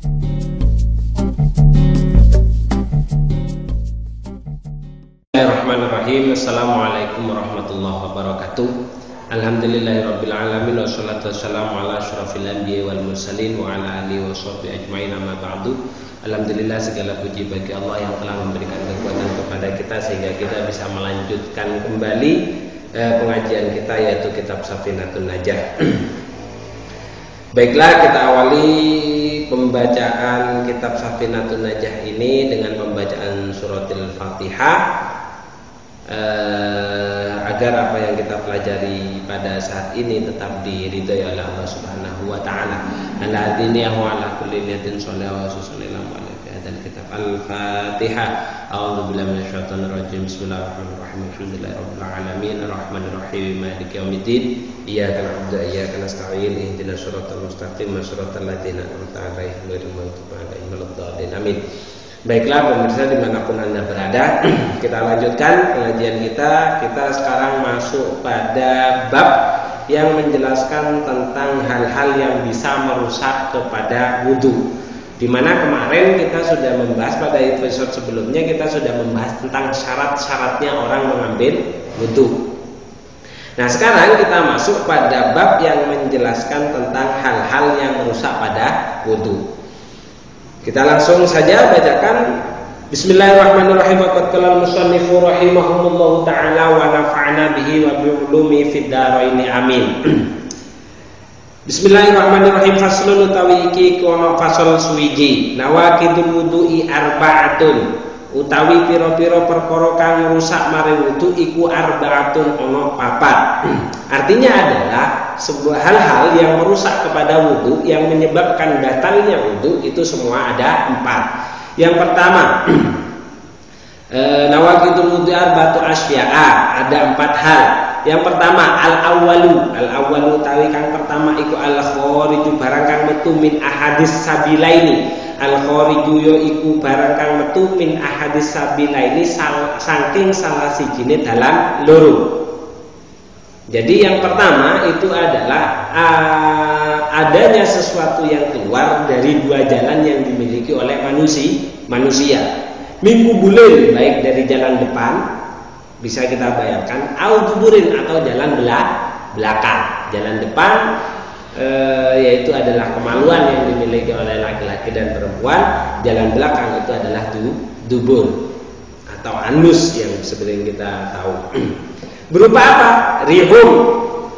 Bismillahirrahmanirrahim. Assalamualaikum warahmatullahi wabarakatuh. Alhamdulillahirabbil alamin wassalatu wassalamu ala asyrafil anbiya'i wal mursalin wa ala alihi washabbihi ajmain amma ba'du. Alhamdulillah, segala puji bagi Allah yang telah memberikan kekuatan kepada kita sehingga kita bisa melanjutkan kembali pengajian kita, yaitu kitab Safinatun Najah. Baiklah, kita awali pembacaan kitab Safinatun Najah ini dengan pembacaan suratil Fatihah, agar apa yang kita pelajari pada saat ini tetap diridhai oleh Allah Subhanahu wa taala. Alladzina huwa ala kulli niyatin shallallahu alaihi dan kitab Al-Fatihah. A'udzubillahi minasyaitonir rajim. Bismillahirrahmanirrahim. Alhamdulillahirabbil alamin arrahmanir rahim maliki yaumiddin. Iyyaka na'budu wa iyyaka nasta'in. Ihdinas siratal mustaqim, siratal ladzina an'amta 'alaihim ghairil maghdubi 'alaihim waladdallin. Amin. Baiklah pemirsa dimanapun Anda berada, kita lanjutkan pengajian kita. Kita sekarang masuk pada bab yang menjelaskan tentang hal-hal yang bisa merusak kepada wudhu. Dimana kemarin kita sudah membahas, pada episode sebelumnya kita sudah membahas tentang syarat-syaratnya orang mengambil wudhu. Nah, sekarang kita masuk pada bab yang menjelaskan tentang hal-hal yang merusak pada wudhu. Kita langsung saja bacakan. Bismillahirrahmanirrahim. Qad qala al-musannifu rahimahumullahu ta'ala wa nafa'na bihi wa bi ulumi fid dharain amin. Bismillahirrahmanirrahim. Faslun utawi iki kono fasal suwiji. Nawaqidul wudu'i arba'atun. Utawi pira-pira perkara kang rusak maring wudu iku arba'atun ono papat. Artinya adalah sebuah hal-hal yang merusak kepada wudu, yang menyebabkan batalnya wudu itu semua ada 4. Yang pertama, nawaqidul wudu'i arba'atu asya'a, ada 4 hal. Yang pertama al-awwalu utawi kang pertama iku al-khariju barang kang metu min ahadis sabilaini. Al-khariju ya iku barang kang metu min ahadis sabilaini saking salah sijine dalan loro. Jadi yang pertama itu adalah adanya sesuatu yang keluar dari 2 jalan yang dimiliki oleh manusia. Minggu bulan, baik dari jalan depan, bisa kita bayangkan, al-duburin atau jalan belakang. Jalan depan yaitu adalah kemaluan yang dimiliki oleh laki-laki dan perempuan. Jalan belakang itu adalah dubur atau anus yang sering kita tahu. Berupa apa? Rihun,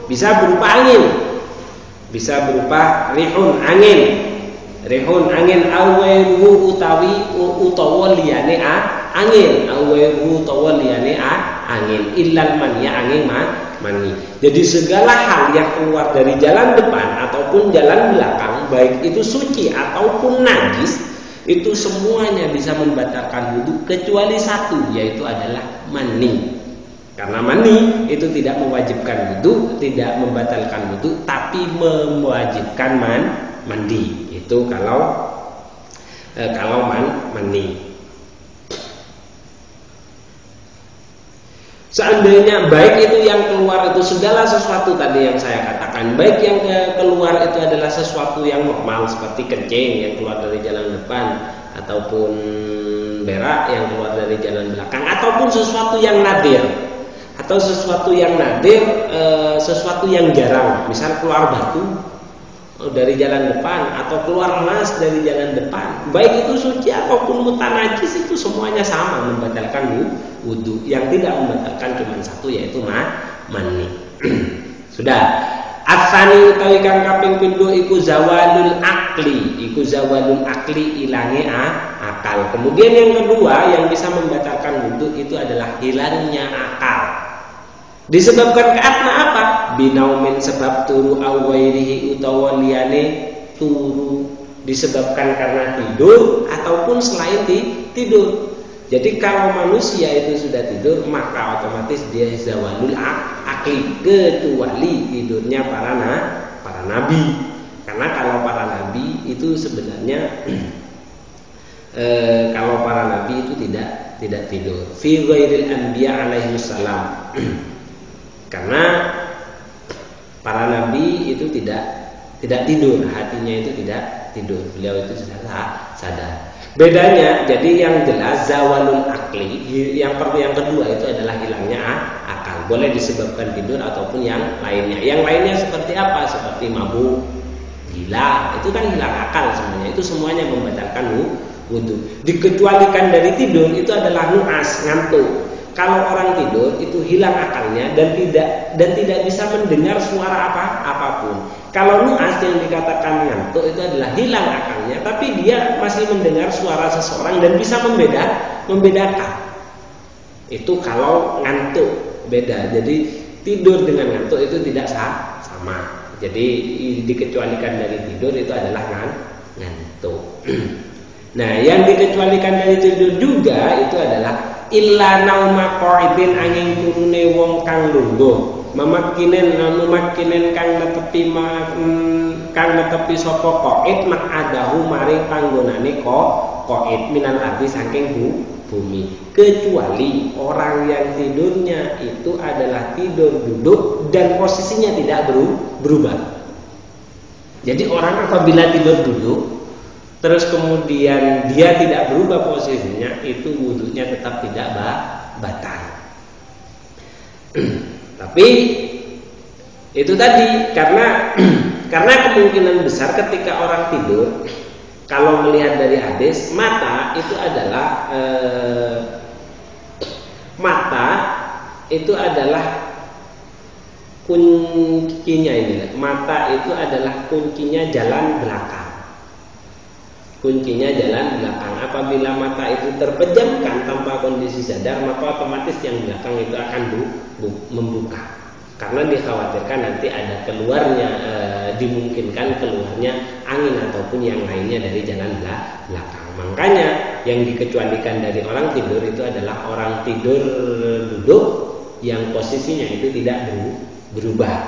bisa berupa angin, bisa berupa rihun angin. Rihun angin, awairu utawi utawa liyane angin, awairu utawa liyane angin, illal mani angin mani. Jadi segala hal yang keluar dari jalan depan ataupun jalan belakang, baik itu suci ataupun najis, itu semuanya bisa membatalkan wudu kecuali satu, yaitu adalah mani. Karena mani itu tidak mewajibkan wudu, tidak membatalkan wudu, tapi mewajibkan mandi. Itu kalau mani. Seandainya baik itu yang keluar itu segala sesuatu tadi yang saya katakan, baik yang keluar itu adalah sesuatu yang normal seperti kencing yang keluar dari jalan depan, ataupun berak yang keluar dari jalan belakang, ataupun sesuatu yang nadir, atau sesuatu yang nadir, sesuatu yang jarang, misal keluar batu dari jalan depan atau keluar emas dari jalan depan, baik itu suci ataupun mutanajis, itu semuanya sama membatalkan wudu. Yang tidak membatalkan cuma satu, yaitu mani. Sudah. Atsani utawi kang kaping pindho iku zawalul akli, ilange akal. Kemudian yang kedua yang bisa membatalkan wudu itu adalah hilangnya akal. Disebabkan karena apa? Binaumin, sebab turu, awairihi utawa liyane turu, disebabkan karena tidur ataupun selain tidur. Jadi kalau manusia itu sudah tidur, maka otomatis dia zawalul akli, kecuali tidurnya para nabi. Karena kalau para nabi itu sebenarnya kalau para nabi itu tidak tidur. Fi ghairil anbiya alaihissalam. Karena para nabi itu tidak tidak tidur, hatinya itu tidak tidur. Beliau itu sudah sadar. Bedanya, jadi yang jelas zawalul akli, yang kedua itu adalah hilangnya akal. Boleh disebabkan tidur ataupun yang lainnya. Yang lainnya seperti apa? Seperti mabuk, gila, itu kan hilang akal semuanya. Itu semuanya membatalkan wudu. Dikecualikan dari tidur itu adalah nuas, ngantuk. Kalau orang tidur itu hilang akalnya dan tidak bisa mendengar suara apapun. Kalau nuas yang dikatakan ngantuk itu adalah hilang akalnya, tapi dia masih mendengar suara seseorang dan bisa membedakan. Itu kalau ngantuk beda. Jadi tidur dengan ngantuk itu tidak sama. Jadi dikecualikan dari tidur itu adalah ngantuk. Nah, yang dikecualikan dari tidur juga itu adalah illa nauma qaidin angin turune wong kang lungguh memakinen kang netepi sapa qaid mak adahu maring panggonane qaid minal ardi saking bumi, kecuali orang yang tidurnya itu adalah tidur duduk dan posisinya tidak berubah. Jadi orang apabila tidur duduk terus kemudian dia tidak berubah posisinya, itu wudunya tetap tidak batal. Tapi itu tadi karena kemungkinan besar ketika orang tidur, kalau melihat dari hadis, mata itu adalah kuncinya ini. Mata itu adalah kuncinya jalan belakang. Kuncinya jalan belakang. Apabila mata itu terpejamkan tanpa kondisi sadar, maka otomatis yang belakang itu akan membuka. Karena dikhawatirkan nanti ada dimungkinkan keluarnya angin ataupun yang lainnya dari jalan belakang. Makanya yang dikecualikan dari orang tidur itu adalah orang tidur duduk yang posisinya itu tidak berubah.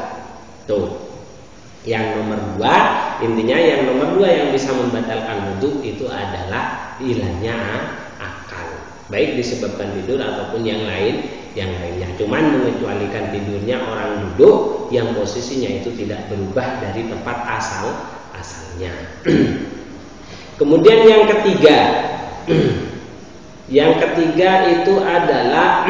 Tuh. Yang nomor dua, intinya yang nomor dua yang bisa membatalkan wudu itu adalah hilangnya akal, baik disebabkan tidur ataupun yang lainnya. Cuman mengecualikan tidurnya orang duduk yang posisinya itu tidak berubah dari tempat asalnya. Kemudian yang ketiga itu adalah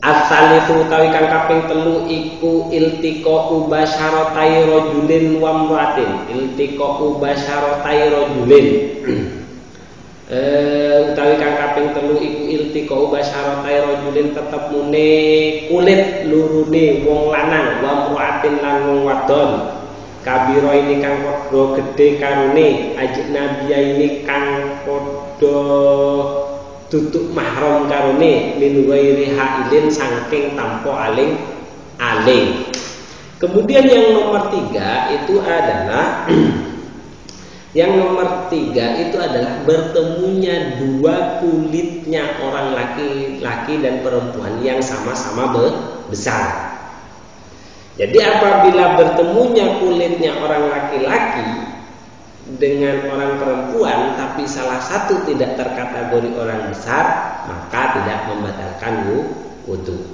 as-salisu utawi kang kaping 3 iku iltiqa'u basyaratai rajulin wa imra'atin. Iltiqa'u basyaratai rajulin. Utawi kang kaping 3 iku iltiqa'u basyaratai rajulin tetep mune kulit lurune wong lanang wa imra'atin lan wong wadon. Kabiro ini kang padha gedhe karone, ajnabiya ini kang padha tutuk mahram karone min ghairi hailin saking tanpa aling. Kemudian yang nomor 3 itu adalah bertemunya dua kulitnya orang laki-laki dan perempuan yang sama-sama besar. Jadi apabila bertemunya kulitnya orang laki-laki dengan orang perempuan tapi salah satu tidak terkategori orang besar, maka tidak membatalkan wudu.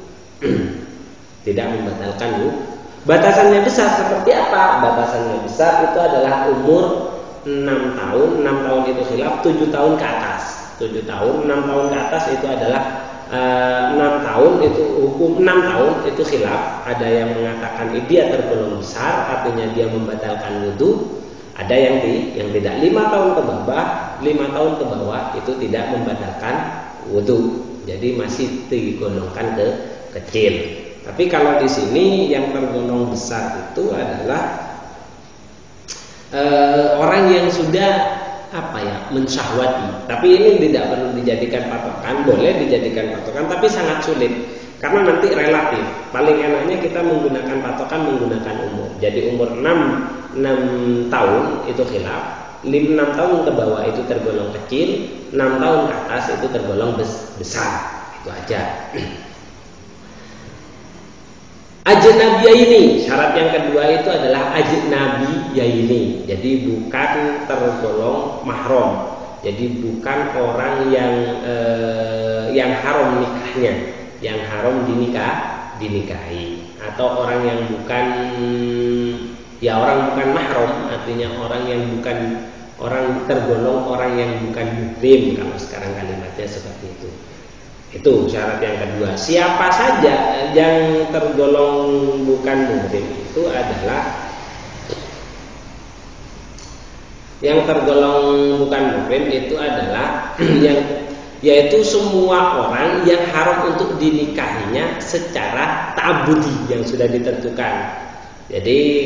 Tidak membatalkan wudu. Batasannya besar seperti apa? Batasannya besar itu adalah umur 6 tahun. 6 tahun itu khilaf, 7 tahun ke atas. 7 tahun, 6 tahun ke atas itu adalah 6 tahun itu hukum 6 tahun itu khilaf. Ada yang mengatakan dia tergolong besar, artinya dia membatalkan wudu. Ada yang tidak. 5 tahun ke bawah itu tidak membatalkan wudu. Jadi masih digolongkan ke kecil. Tapi kalau di sini yang tergolong besar itu adalah orang yang sudah mensyahwati. Tapi ini tidak perlu dijadikan patokan, boleh dijadikan patokan, tapi sangat sulit. Karena nanti relatif. Paling enaknya kita menggunakan patokan, menggunakan umur. Jadi umur 6 tahun itu khilaf, 6 tahun ke bawah itu tergolong kecil, 6 tahun ke atas itu tergolong besar. Itu aja. Ajnabiyaini, syarat yang kedua itu adalah ajnabiyaini. Jadi bukan tergolong mahram. Jadi bukan orang yang haram nikahnya, yang haram dinikahi. atau orang yang bukan, ya orang bukan mahram, artinya orang yang bukan, orang tergolong orang yang bukan muhrim kalau sekarang kalimatnya seperti itu. Itu syarat yang kedua. Siapa saja yang tergolong bukan muhrim itu adalah, yang tergolong bukan muhrim itu adalah yaitu semua orang yang haram untuk dinikahinya secara ta'abbudi yang sudah ditentukan. Jadi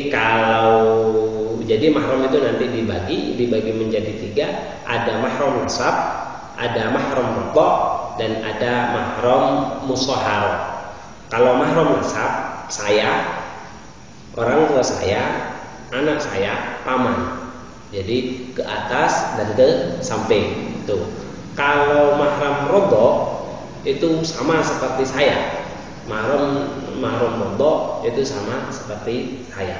mahram itu nanti dibagi menjadi 3. Ada mahram nasab, ada mahram radha, dan ada mahram musahhar. Kalau mahram nasab, saya, orang tua saya, anak saya, paman. Jadi ke atas dan ke samping itu. Kalau mahram radha itu sama seperti saya. Mahram radha itu sama seperti saya.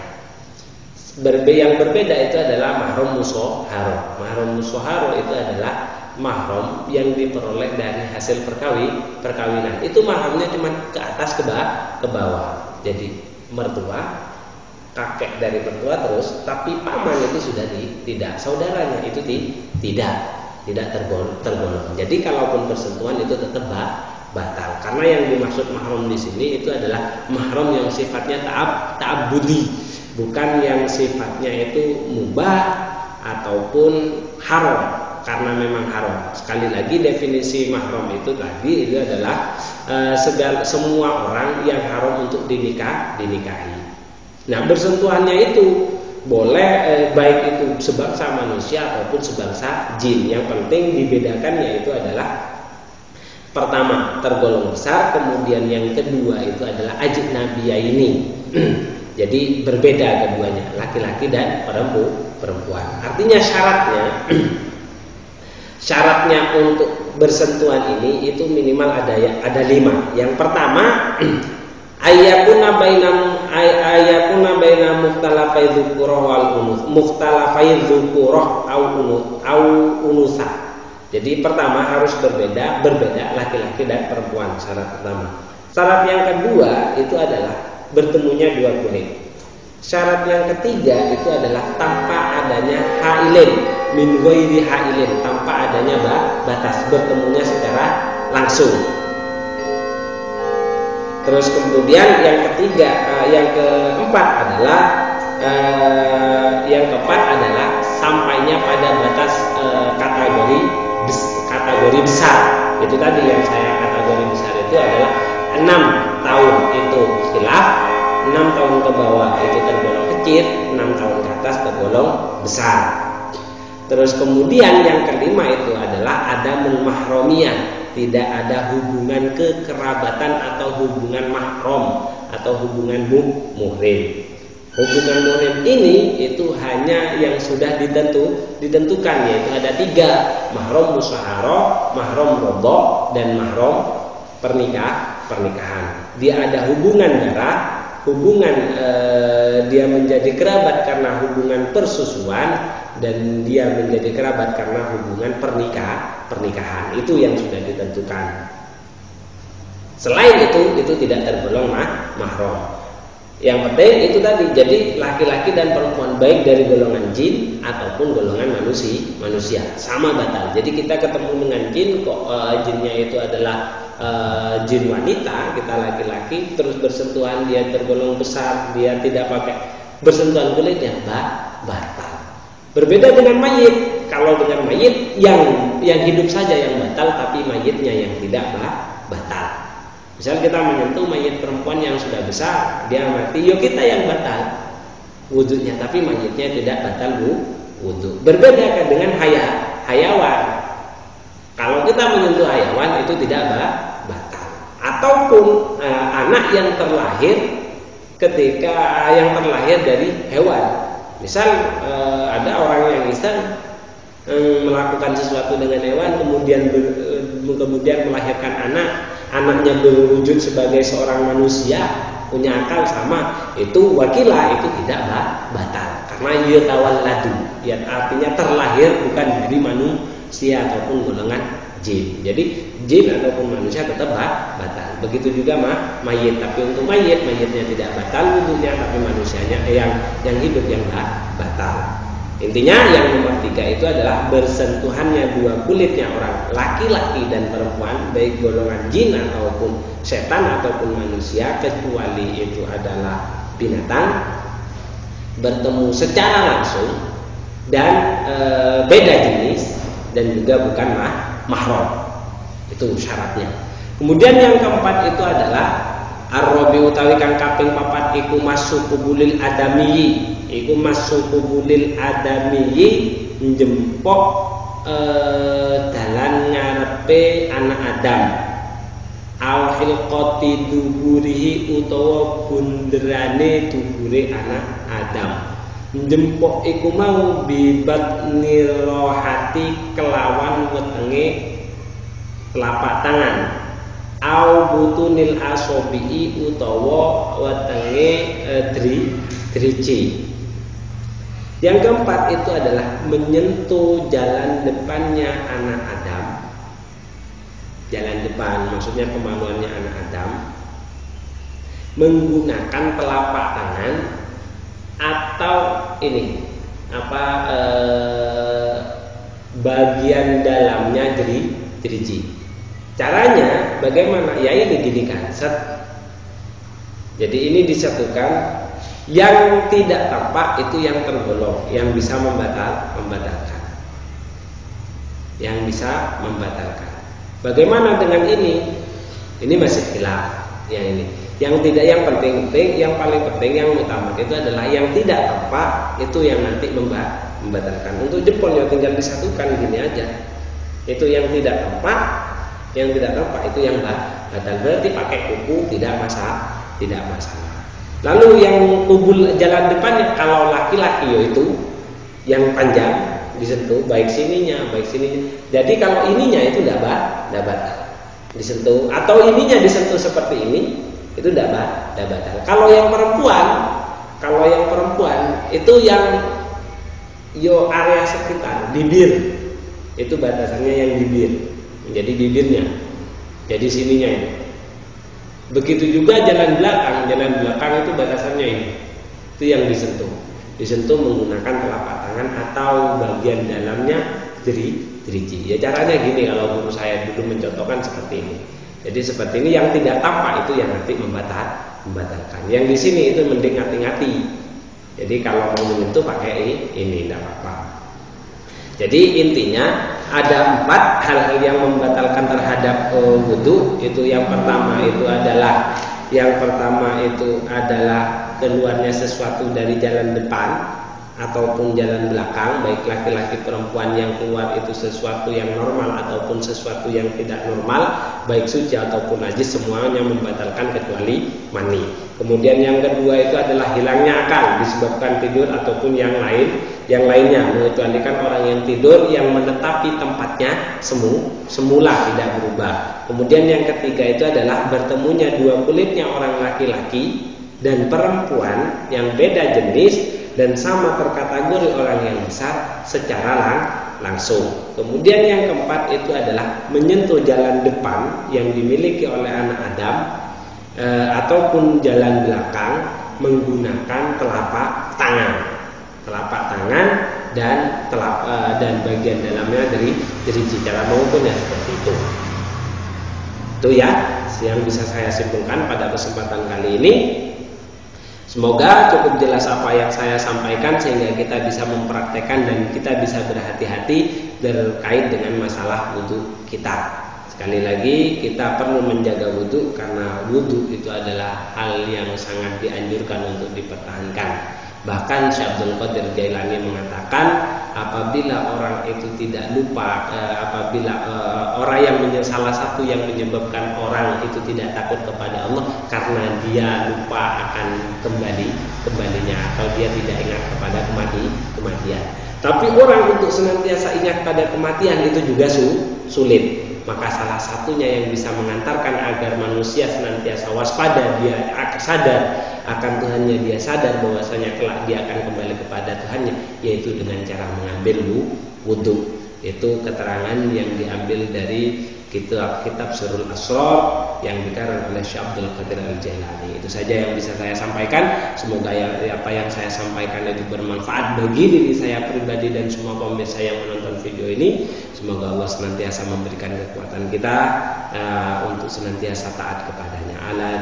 Yang berbeda itu adalah mahram musahhar. Mahram musahhar itu adalah mahram yang diperoleh dari hasil perkawinan. Itu mahramnya cuma ke atas ke bawah. Jadi mertua, kakek dari mertua terus, tapi paman itu sudah tidak, saudaranya itu tidak tergolong. Jadi kalaupun bersentuhan itu tetap batal. Karena yang dimaksud mahram di sini itu adalah mahram yang sifatnya ta'abbudi, bukan yang sifatnya itu mubah ataupun haram. Karena memang haram. Sekali lagi definisi mahram itu tadi itu adalah semua orang yang haram untuk dinikahi. Nah, bersentuhannya itu boleh baik itu sebangsa manusia ataupun sebangsa jin. Yang penting dibedakannya itu adalah pertama tergolong besar, kemudian yang kedua itu adalah ajnabiyah ini. Jadi berbeda keduanya, laki-laki dan perempuan. Artinya syaratnya untuk bersentuhan ini itu minimal ada 5. Yang pertama ayakuna baina mukhtalafai dzukurah wal unus, mukhtalafai dzukurah au unusa. Jadi pertama harus berbeda laki-laki dan perempuan, syarat pertama. Syarat yang kedua itu adalah bertemunya 2 kulit. Syarat yang ketiga itu adalah tanpa adanya hailin, min ghairi hailin, tanpa adanya batas, bertemunya secara langsung. Terus kemudian yang keempat adalah sampainya pada batas kategori besar. Itu tadi yang saya kategori besar itu adalah 6 tahun itu khilaf, 6 tahun ke bawah itu tergolong kecil, 6 tahun ke atas tergolong besar. Terus kemudian yang kelima itu adalah adamul mahramiyah, tidak ada hubungan kekerabatan atau hubungan mahram atau hubungan muhrim. Hubungan muhrim ini itu hanya yang sudah ditentukan, yaitu ada 3, mahram musyaharah, mahram radha, dan mahram pernikahan. Dia ada hubungan darah, dia menjadi kerabat karena hubungan persusuan, dan dia menjadi kerabat karena hubungan pernikahan. Itu yang sudah ditentukan. Selain itu tidak tergolong mahram. Yang penting itu tadi, jadi laki-laki dan perempuan baik dari golongan jin ataupun golongan manusia sama batal. Jadi kita ketemu dengan jin kok jinnya itu adalah jin wanita, kita laki-laki, terus bersentuhan dia tergolong besar, dia tidak pakai bersentuhan kulitnya, batal. Berbeda dengan mayit. Kalau dengan mayit yang hidup saja yang batal, tapi mayitnya yang tidak batal. Misal kita menyentuh mayit perempuan yang sudah besar, dia mati, yuk kita yang batal wudunya, tapi mayitnya tidak batal wudu. Berbeda dengan hayawan. Kalau kita menyentuh hayawan itu tidak batal. Ataupun anak yang terlahir dari hewan. Misal ada orang yang melakukan sesuatu dengan hewan, kemudian melahirkan anaknya berwujud sebagai seorang manusia, punya akal sama, itu wakilah, itu tidak batal karena yatawalladu, artinya terlahir bukan dari manusia ataupun golongan jin. Jadi jin ataupun manusia tetap batal. Begitu juga mayit. Tapi untuk mayitnya tidak batal wudunya, tapi manusianya yang hidup yang batal. Intinya yang nomor 3 itu adalah bersentuhannya dua kulitnya orang laki-laki dan perempuan, baik golongan jin ataupun setan ataupun manusia, kecuali itu adalah binatang, bertemu secara langsung dan beda jenis dan juga bukan mahram. Itu syaratnya. Kemudian yang keempat itu adalah ar-rabi utawi kang kaping 4 iku masuk kubulil adamiyyi. Iku masuk kubulil adamiyyi njempok dalan ngarepe anak Adam. Al hilqati duburihi utawa bunderane dubure anak Adam. Njempok iku mau bibat nirohati kelawan wetenge telapak tangan. Au butunil asobi'i utawa wetenge driji. Yang keempat itu adalah menyentuh jalan depannya anak Adam. Jalan depan maksudnya kemaluannya anak Adam menggunakan telapak tangan atau bagian dalamnya driji. Caranya bagaimana? Ya ini gini kan, jadi ini disatukan. Yang tidak tampak itu yang tergolong, yang bisa membatalkan. Yang bisa membatalkan. Bagaimana dengan ini? Ini masih khilaf. Yang ini, yang tidak, yang penting, yang paling penting, yang utama itu adalah yang tidak tampak itu yang nanti membatalkan. Untuk jempol ya tinggal disatukan gini aja. Itu yang tidak tampak. Yang tidak tampak itu yang batal. Berarti pakai kuku tidak masalah. Lalu yang kubul jalan depannya kalau laki-laki yaitu yang panjang disentuh baik sininya. Jadi kalau ininya itu tidak batal disentuh, atau ininya disentuh seperti ini itu tidak batal. Kalau yang perempuan itu yang area sekitar bibir itu batasannya yang bibir. Jadi bibirnya, jadi sininya ini. Begitu juga jalan belakang itu batasannya ini. Itu yang disentuh menggunakan telapak tangan atau bagian dalamnya driji. Ya caranya gini, kalau guru saya dulu mencontohkan seperti ini. Jadi seperti ini, yang tidak tampak itu yang nanti membatalkan. Yang di sini itu mending hati-hati. Jadi kalau mau menyentuh pakai ini tidak apa-apa. Jadi intinya ada 4 hal-hal yang membatalkan terhadap wudu. Itu yang pertama itu adalah keluarnya sesuatu dari jalan depan ataupun jalan belakang, baik laki-laki perempuan yang keluar itu sesuatu yang normal ataupun sesuatu yang tidak normal, baik suci ataupun najis, semuanya membatalkan kecuali mani. Kemudian yang kedua itu adalah hilangnya akal disebabkan tidur ataupun yang lainnya, mengecualikan orang yang tidur yang menetapi tempatnya semula tidak berubah. Kemudian yang ketiga itu adalah bertemunya dua kulitnya orang laki-laki dan perempuan yang beda jenis dan sama terkategori orang yang besar secara langsung. Kemudian yang keempat itu adalah menyentuh jalan depan yang dimiliki oleh anak Adam ataupun jalan belakang menggunakan telapak tangan dan bagian dalamnya dari cara mengukurnya seperti itu. Itu ya yang bisa saya simpulkan pada kesempatan kali ini. Semoga cukup jelas apa yang saya sampaikan sehingga kita bisa mempraktekkan dan kita bisa berhati-hati terkait dengan masalah wudu kita. Sekali lagi kita perlu menjaga wudu karena wudu itu adalah hal yang sangat dianjurkan untuk dipertahankan. Bahkan Syekh Abdul Qadir Jailani mengatakan apabila orang itu tidak lupa, orang yang salah satu yang menyebabkan orang itu tidak takut kepada Allah karena dia lupa akan kembalinya atau dia tidak ingat kepada kematian. Tapi orang untuk senantiasa ingat pada kematian itu juga sulit. Maka salah satunya yang bisa mengantarkan agar manusia senantiasa waspada, dia sadar akan Tuhannya, dia sadar bahwasanya kelak dia akan kembali kepada Tuhannya, yaitu dengan cara mengambil wudu. Itu keterangan yang diambil dari kitab Sirrul Asrar yang dikarang oleh Syekh Abdul Qadir Al-Jailani. Itu saja yang bisa saya sampaikan. Semoga apa yang saya sampaikan itu bermanfaat bagi diri saya pribadi dan semua pemirsa yang menonton video ini. Semoga Allah senantiasa memberikan kekuatan kita untuk senantiasa taat kepadanya.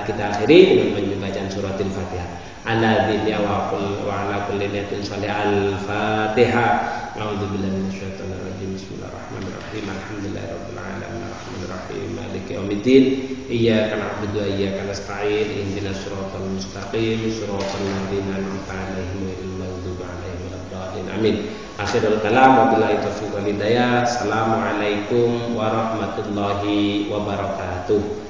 Kita akhiri dengan pembacaan suratul Fatihah. Ala dzilya wa ala kulli niyatin shalih al-Fatihah. A'udzubillahi minasyaitonir rajim. Bismillahirrahmanirrahim. Alhamdulillahirabbil alamin. Arrahmanirrahim. Maliki yaumiddin. Iyyaka na'budu wa iyyaka nasta'in. Ihdinas siratal mustaqim. Siratal ladzina an'amta 'alaihim ghairil maghdubi 'alaihim waladdallin. Amin. Akhirul kalam wabillahi taufiq wal hidayah. Assalamualaikum warahmatullahi wabarakatuh.